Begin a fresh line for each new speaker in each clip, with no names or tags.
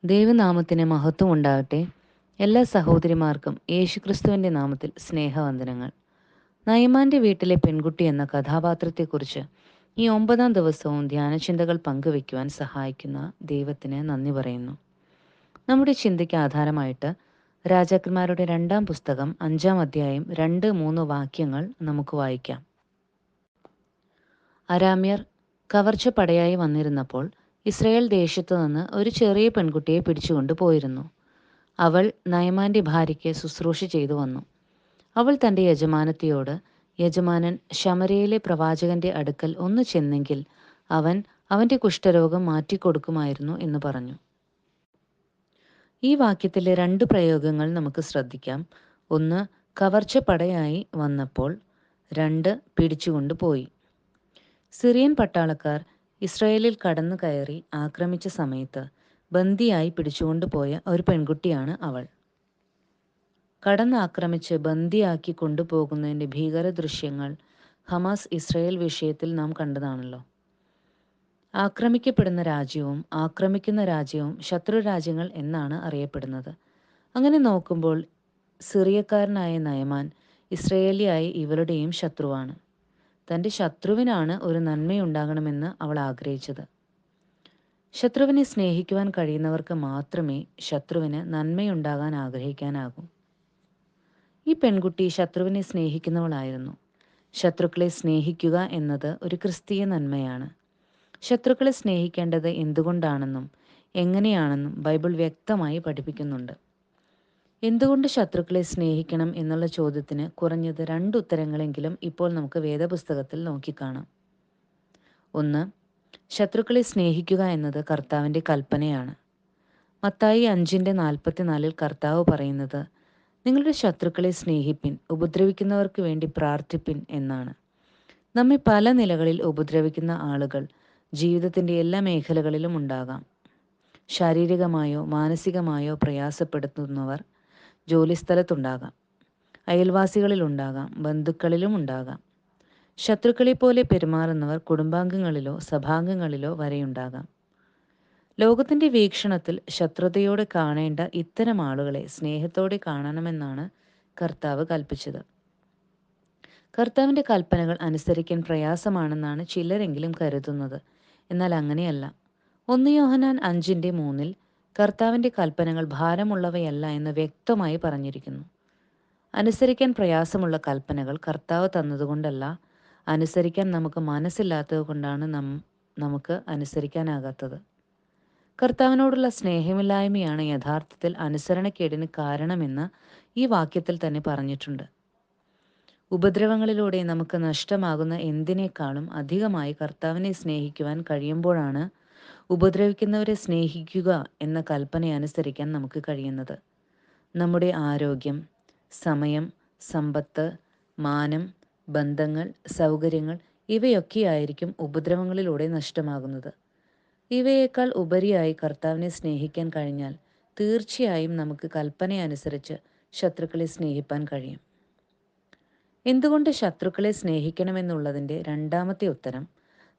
ദൈവനാമത്തിന് മഹത്വം ഉണ്ടാകട്ടെ. എല്ലാ സഹോദരിമാർക്കും യേശുക്രിസ്തുവിൻ്റെ നാമത്തിൽ സ്നേഹവന്ദനങ്ങൾ. നയമാൻ്റെ വീട്ടിലെ പെൺകുട്ടി എന്ന കഥാപാത്രത്തെക്കുറിച്ച് ഈ 9-ാം ദിവസവും ധ്യാനചിന്തകൾ പങ്കുവയ്ക്കുവാൻ സഹായിക്കുന്ന ദൈവത്തിന് നന്ദി പറയുന്നു. നമ്മുടെ ചിന്തയ്ക്ക് ആധാരമായിട്ട് രാജാക്കന്മാരുടെ 2-ാം പുസ്തകം 5-ാം അധ്യായം 2-3 വാക്യങ്ങൾ നമുക്ക് വായിക്കാം. അരാമ്യർ കവർച്ചപ്പടയായി വന്നിരുന്നപ്പോൾ ഇസ്രായേൽ ദേശത്തു നിന്ന് ഒരു ചെറിയ പെൺകുട്ടിയെ പിടിച്ചുകൊണ്ടു പോയിരുന്നു. അവൾ നയമാൻ്റെ ഭാര്യയ്ക്ക് ശുശ്രൂഷ ചെയ്തു വന്നു. അവൾ തൻ്റെ യജമാനത്തിയോട്, യജമാനൻ ശമര്യയിലെ പ്രവാചകന്റെ അടുക്കൽ ഒന്ന് ചെന്നെങ്കിൽ അവൻ അവൻ്റെ കുഷ്ഠരോഗം മാറ്റിക്കൊടുക്കുമായിരുന്നു എന്ന് പറഞ്ഞു. ഈ വാക്യത്തിലെ 2 പ്രയോഗങ്ങൾ നമുക്ക് ശ്രദ്ധിക്കാം. ഒന്ന്, കവർച്ചപ്പടയായി വന്നപ്പോൾ. 2, പിടിച്ചുകൊണ്ടു പോയി. സിറിയൻ പട്ടാളക്കാർ ഇസ്രായേലിൽ കടന്നു കയറി ആക്രമിച്ച സമയത്ത് ബന്ദിയായി പിടിച്ചുകൊണ്ടുപോയ ഒരു പെൺകുട്ടിയാണ് അവൾ. കടന്നാക്രമിച്ച് ബന്ദിയാക്കി കൊണ്ടുപോകുന്നതിൻ്റെ ഭീകര ദൃശ്യങ്ങൾ ഹമാസ് ഇസ്രായേൽ വിഷയത്തിൽ നാം കണ്ടതാണല്ലോ. ആക്രമിക്കപ്പെടുന്ന രാജ്യവും ആക്രമിക്കുന്ന രാജ്യവും ശത്രു രാജ്യങ്ങൾ എന്നാണ് അറിയപ്പെടുന്നത്. അങ്ങനെ നോക്കുമ്പോൾ സിറിയക്കാരനായ നയമാൻ ഇസ്രായേലിയായ ഇവളുടെയും ശത്രുവാണ്. തൻ്റെ ശത്രുവിനാണ് ഒരു നന്മയുണ്ടാകണമെന്ന് അവൾ ആഗ്രഹിച്ചത്. ശത്രുവിനെ സ്നേഹിക്കുവാൻ കഴിയുന്നവർക്ക് മാത്രമേ ശത്രുവിന് നന്മയുണ്ടാകാൻ ആഗ്രഹിക്കാനാകൂ. ഈ പെൺകുട്ടി ശത്രുവിനെ സ്നേഹിക്കുന്നവളായിരുന്നു. ശത്രുക്കളെ സ്നേഹിക്കുക എന്നത് ഒരു ക്രിസ്തീയ നന്മയാണ്. ശത്രുക്കളെ സ്നേഹിക്കേണ്ടത് എന്തുകൊണ്ടാണെന്നും എങ്ങനെയാണെന്നും ബൈബിൾ വ്യക്തമായി പഠിപ്പിക്കുന്നുണ്ട്. എന്തുകൊണ്ട് ശത്രുക്കളെ സ്നേഹിക്കണം എന്നുള്ള ചോദ്യത്തിന് കുറഞ്ഞത് 2 ഉത്തരങ്ങളെങ്കിലും ഇപ്പോൾ നമുക്ക് വേദപുസ്തകത്തിൽ നോക്കിക്കാണാം. 1, ശത്രുക്കളെ സ്നേഹിക്കുക എന്നത് കർത്താവിൻ്റെ കൽപ്പനയാണ്. മത്തായി 5:44 കർത്താവ് പറയുന്നത്, നിങ്ങളുടെ ശത്രുക്കളെ സ്നേഹിപ്പിൻ, ഉപദ്രവിക്കുന്നവർക്ക് വേണ്ടി പ്രാർത്ഥിപ്പിൻ എന്നാണ്. നമ്മെ പല നിലകളിൽ ഉപദ്രവിക്കുന്ന ആളുകൾ ജീവിതത്തിൻ്റെ എല്ലാ മേഖലകളിലും ഉണ്ടാകാം. ശാരീരികമായോ മാനസികമായോ പ്രയാസപ്പെടുത്തുന്നവർ ജോലിസ്ഥലത്തുണ്ടാകാം, അയൽവാസികളിലുണ്ടാകാം, ബന്ധുക്കളിലും ഉണ്ടാകാം. ശത്രുക്കളെ പോലെ പെരുമാറുന്നവർ കുടുംബാംഗങ്ങളിലോ സഭാംഗങ്ങളിലോ വരെയുണ്ടാകാം. ലോകത്തിൻ്റെ വീക്ഷണത്തിൽ ശത്രുതയോടെ കാണേണ്ട ഇത്തരം ആളുകളെ സ്നേഹത്തോടെ കാണണമെന്നാണ് കർത്താവ് കൽപ്പിച്ചത്. കർത്താവിൻ്റെ കൽപ്പനകൾ അനുസരിക്കാൻ പ്രയാസമാണെന്നാണ് ചിലരെങ്കിലും കരുതുന്നത്. എന്നാൽ അങ്ങനെയല്ല. 1 യോഹന്നാൻ 5:3 കർത്താവിൻ്റെ കൽപ്പനകൾ ഭാരമുള്ളവയല്ല എന്ന് വ്യക്തമായി പറഞ്ഞിരിക്കുന്നു. അനുസരിക്കാൻ പ്രയാസമുള്ള കൽപ്പനകൾ കർത്താവ് തന്നതുകൊണ്ടല്ല, അനുസരിക്കാൻ നമുക്ക് മനസ്സില്ലാത്തത് കൊണ്ടാണ് നമുക്ക് അനുസരിക്കാനാകാത്തത്. കർത്താവിനോടുള്ള സ്നേഹമില്ലായ്മയാണ് യഥാർത്ഥത്തിൽ അനുസരണക്കേടിന് കാരണമെന്ന് ഈ വാക്യത്തിൽ തന്നെ പറഞ്ഞിട്ടുണ്ട്. ഉപദ്രവങ്ങളിലൂടെ നമുക്ക് നഷ്ടമാകുന്ന എന്തിനേക്കാളും അധികമായി കർത്താവിനെ സ്നേഹിക്കുവാൻ കഴിയുമ്പോഴാണ് ഉപദ്രവിക്കുന്നവരെ സ്നേഹിക്കുക എന്ന കൽപ്പന അനുസരിക്കാൻ നമുക്ക് കഴിയുന്നത്. നമ്മുടെ ആരോഗ്യം, സമയം, സമ്പത്ത്, മാനം, ബന്ധങ്ങൾ, സൗകര്യങ്ങൾ ഇവയൊക്കെയായിരിക്കും ഉപദ്രവങ്ങളിലൂടെ നഷ്ടമാകുന്നത്. ഇവയേക്കാൾ ഉപരിയായി കർത്താവിനെ സ്നേഹിക്കാൻ കഴിഞ്ഞാൽ തീർച്ചയായും നമുക്ക് കൽപ്പനയനുസരിച്ച് ശത്രുക്കളെ സ്നേഹിപ്പാൻ കഴിയും. എന്തുകൊണ്ട് ശത്രുക്കളെ സ്നേഹിക്കണമെന്നുള്ളതിൻ്റെ 2ാമത്തെ ഉത്തരം,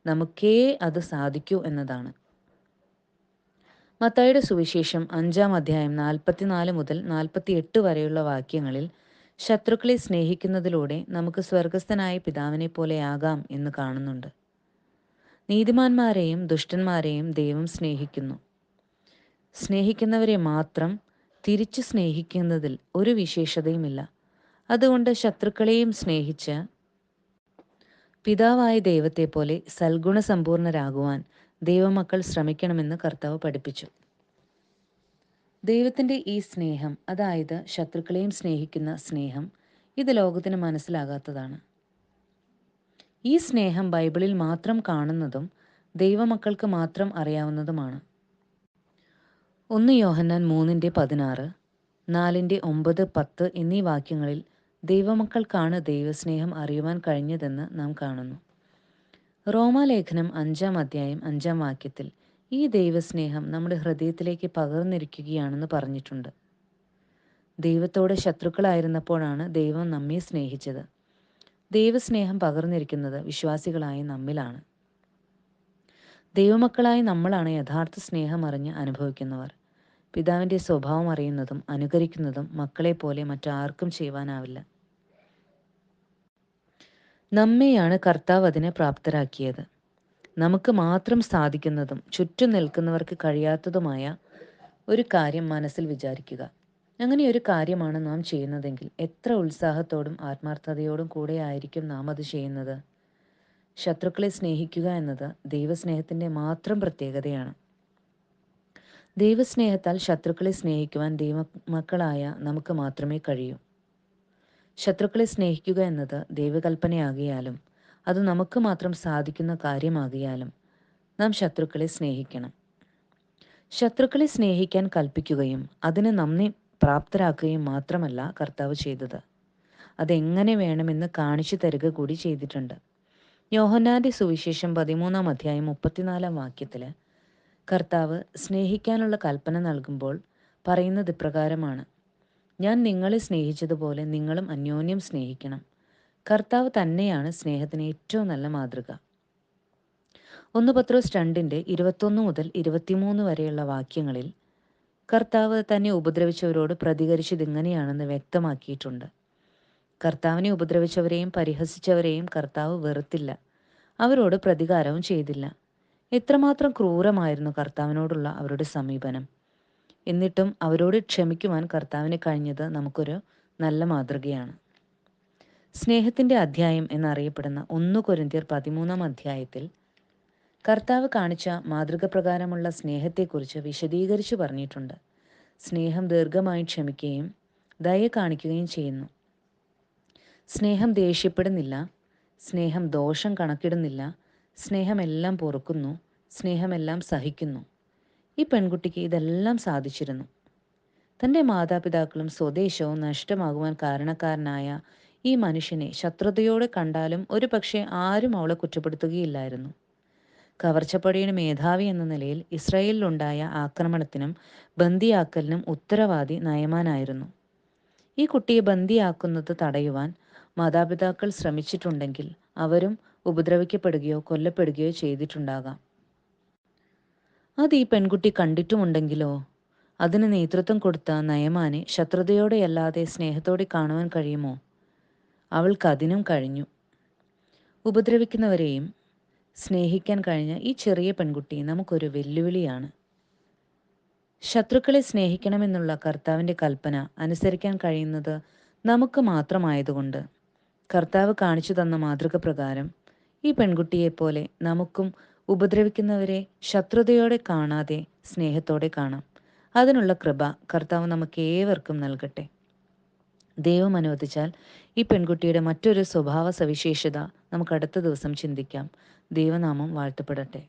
നമുക്കേ അത് സാധിക്കൂ എന്നതാണ്. മത്തായിയുടെ സുവിശേഷം 5-ാം അധ്യായം 44 മുതൽ 48 വരെയുള്ള വാക്യങ്ങളിൽ ശത്രുക്കളെ സ്നേഹിക്കുന്നതിലൂടെ നമുക്ക് സ്വർഗസ്ഥനായ പിതാവിനെ പോലെയാകാം എന്ന് കാണുന്നുണ്ട്. നീതിമാന്മാരെയും ദുഷ്ടന്മാരെയും ദൈവം സ്നേഹിക്കുന്നു. സ്നേഹിക്കുന്നവരെ മാത്രം തിരിച്ചു സ്നേഹിക്കുന്നതിൽ ഒരു വിശേഷതയുമില്ല. അതുകൊണ്ട് ശത്രുക്കളെയും സ്നേഹിച്ച് പിതാവായ ദൈവത്തെ പോലെ സൽഗുണസമ്പൂർണരാകുവാൻ ദൈവമക്കൾ ശ്രമിക്കണമെന്ന് കർത്താവ് പഠിപ്പിച്ചു. ദൈവത്തിൻ്റെ ഈ സ്നേഹം, അതായത് ശത്രുക്കളെയും സ്നേഹിക്കുന്ന സ്നേഹം, ഇത് ലോകത്തിന് മനസ്സിലാകാത്തതാണ്. ഈ സ്നേഹം ബൈബിളിൽ മാത്രം കാണുന്നതും ദൈവമക്കൾക്ക് മാത്രം അറിയാവുന്നതുമാണ്. 1 യോഹന്നാൻ 3:16, 4:9, 10 എന്നീ വാക്യങ്ങളിൽ ദൈവമക്കൾക്കാണ് ദൈവസ്നേഹം അറിയുവാൻ കഴിഞ്ഞതെന്ന് നാം കാണുന്നു. റോമാലേഖനം 5-ാം അധ്യായം 5-ാം വാക്യത്തിൽ ഈ ദൈവസ്നേഹം നമ്മുടെ ഹൃദയത്തിലേക്ക് പകർന്നിരിക്കുകയാണെന്ന് പറഞ്ഞിട്ടുണ്ട്. ദൈവത്തോട് ശത്രുക്കളായിരുന്നപ്പോഴാണ് ദൈവം നമ്മെ സ്നേഹിച്ചത്. ദൈവസ്നേഹം പകർന്നിരിക്കുന്നത് വിശ്വാസികളായ നമ്മിലാണ്. ദൈവമക്കളായ നമ്മളാണ് യഥാർത്ഥ സ്നേഹം അറിഞ്ഞ് അനുഭവിക്കുന്നവർ. പിതാവിൻ്റെ സ്വഭാവം അറിയുന്നതും അനുകരിക്കുന്നതും മക്കളെപ്പോലെ മറ്റാർക്കും ചെയ്യുവാനാവില്ല. നമ്മെയാണ് കർത്താവ് അതിന് പ്രാപ്തരാക്കിയത്. നമുക്ക് മാത്രം സാധിക്കുന്നതും ചുറ്റും നിൽക്കുന്നവർക്ക് കഴിയാത്തതുമായ ഒരു കാര്യം മനസ്സിൽ വിചാരിക്കുക. അങ്ങനെ ഒരു കാര്യമാണ് നാം ചെയ്യുന്നതെങ്കിൽ എത്ര ഉത്സാഹത്തോടും ആത്മാർത്ഥതയോടും കൂടെ ആയിരിക്കും നാം അത് ചെയ്യുന്നത്. ശത്രുക്കളെ സ്നേഹിക്കുക എന്നത് ദൈവസ്നേഹത്തിൻ്റെ മാത്രം പ്രത്യേകതയാണ്. ദൈവസ്നേഹത്താൽ ശത്രുക്കളെ സ്നേഹിക്കുവാൻ ദൈവമക്കളായ നമുക്ക് മാത്രമേ കഴിയൂ. ശത്രുക്കളെ സ്നേഹിക്കുക എന്നത് ദൈവകൽപ്പനയാകിയാലും അത് നമുക്ക് മാത്രം സാധിക്കുന്ന കാര്യമാകിയാലും നാം ശത്രുക്കളെ സ്നേഹിക്കണം. ശത്രുക്കളെ സ്നേഹിക്കാൻ കൽപ്പിക്കുകയും അതിന് നമ്മെ പ്രാപ്തരാക്കുകയും മാത്രമല്ല കർത്താവ് ചെയ്തത്, അതെങ്ങനെ വേണമെന്ന് കാണിച്ചു തരിക കൂടി ചെയ്തിട്ടുണ്ട്. യോഹന്നാന്റെ സുവിശേഷം 13-ാം അധ്യായം 34-ാം വാക്യത്തിൽ കർത്താവ് സ്നേഹിക്കാനുള്ള കൽപ്പന നൽകുമ്പോൾ പറയുന്നത് ഇപ്രകാരമാണ്: ഞാൻ നിങ്ങളെ സ്നേഹിച്ചതുപോലെ നിങ്ങളും അന്യോന്യം സ്നേഹിക്കണം. കർത്താവ് തന്നെയാണ് സ്നേഹത്തിന് ഏറ്റവും നല്ല മാതൃക. 1 പത്രോസ് 2:21 മുതൽ 23 വരെയുള്ള വാക്യങ്ങളിൽ കർത്താവ് തന്നെ ഉപദ്രവിച്ചവരോട് പ്രതികരിച്ചതിങ്ങനെയാണെന്ന് വ്യക്തമാക്കിയിട്ടുണ്ട്. കർത്താവിനെ ഉപദ്രവിച്ചവരെയും പരിഹസിച്ചവരെയും കർത്താവ് വെറുത്തില്ല, അവരോട് പ്രതികാരവും ചെയ്തില്ല. എത്രമാത്രം ക്രൂരമായിരുന്നു കർത്താവിനോടുള്ള അവരുടെ സമീപനം! എന്നിട്ടും അവരോട് ക്ഷമിക്കുവാൻ കർത്താവിന് കഴിഞ്ഞത് നമുക്കൊരു നല്ല മാതൃകയാണ്. സ്നേഹത്തിൻ്റെ അധ്യായം എന്നറിയപ്പെടുന്ന 1 കൊരിന്ത്യർ 13-ാം അധ്യായത്തിൽ കർത്താവ് കാണിച്ച മാതൃക പ്രകാരമുള്ള സ്നേഹത്തെക്കുറിച്ച് വിശദീകരിച്ചു പറഞ്ഞിട്ടുണ്ട്. സ്നേഹം ദീർഘമായി ക്ഷമിക്കുകയും ദയ കാണിക്കുകയും ചെയ്യുന്നു. സ്നേഹം ദേഷ്യപ്പെടുന്നില്ല, സ്നേഹം ദോഷം കണക്കിടുന്നില്ല, സ്നേഹമെല്ലാം പൊറുക്കുന്നു, സ്നേഹമെല്ലാം സഹിക്കുന്നു. ഈ പെൺകുട്ടിക്ക് ഇതെല്ലാം സാധിച്ചിരുന്നു. തൻ്റെ മാതാപിതാക്കളും സ്വദേശവും നഷ്ടമാകുവാൻ കാരണക്കാരനായ ഈ മനുഷ്യനെ ശത്രുതയോടെ കണ്ടാലും ഒരു പക്ഷേ ആരും അവളെ കുറ്റപ്പെടുത്തുകയില്ലായിരുന്നു. കവർച്ചപ്പടിയുടെ മേധാവി എന്ന നിലയിൽ ഇസ്രായേലിലുണ്ടായ ആക്രമണത്തിനും ബന്ദിയാക്കലിനും ഉത്തരവാദി നയമാനായിരുന്നു. ഈ കുട്ടിയെ ബന്ദിയാക്കുന്നത് തടയുവാൻ മാതാപിതാക്കൾ ശ്രമിച്ചിട്ടുണ്ടെങ്കിൽ അവരും ഉപദ്രവിക്കപ്പെടുകയോ കൊല്ലപ്പെടുകയോ ചെയ്തിട്ടുണ്ടാകാം. അത് ഈ പെൺകുട്ടി കണ്ടിട്ടുമുണ്ടെങ്കിലോ? അതിന് നേതൃത്വം കൊടുത്ത നയമാനെ ശത്രുതയോടെയല്ലാതെ സ്നേഹത്തോടെ കാണുവാൻ കഴിയുമോ? അവൾക്കതിനും കഴിഞ്ഞു. ഉപദ്രവിക്കുന്നവരെയും സ്നേഹിക്കാൻ കഴിഞ്ഞ ഈ ചെറിയ പെൺകുട്ടി നമുക്കൊരു വെല്ലുവിളിയാണ്. ശത്രുക്കളെ സ്നേഹിക്കണമെന്നുള്ള കർത്താവിൻ്റെ കൽപ്പന അനുസരിക്കാൻ കഴിയുന്നത് നമുക്ക് മാത്രമായതുകൊണ്ട് കർത്താവ് കാണിച്ചു തന്ന മാതൃക പ്രകാരം ഈ പെൺകുട്ടിയെപ്പോലെ നമുക്കും ഉപദ്രവിക്കുന്നവരെ ശത്രുതയോടെ കാണാതെ സ്നേഹത്തോടെ കാണാം. അതിനുള്ള കൃപ കർത്താവ് നമുക്ക് ഏവർക്കും നൽകട്ടെ. ദൈവം അനുവദിച്ചാൽ ഈ പെൺകുട്ടിയുടെ മറ്റൊരു സ്വഭാവ സവിശേഷത നമുക്ക് അടുത്ത ദിവസം ചിന്തിക്കാം. ദൈവനാമം വാഴ്ത്തപ്പെടട്ടെ.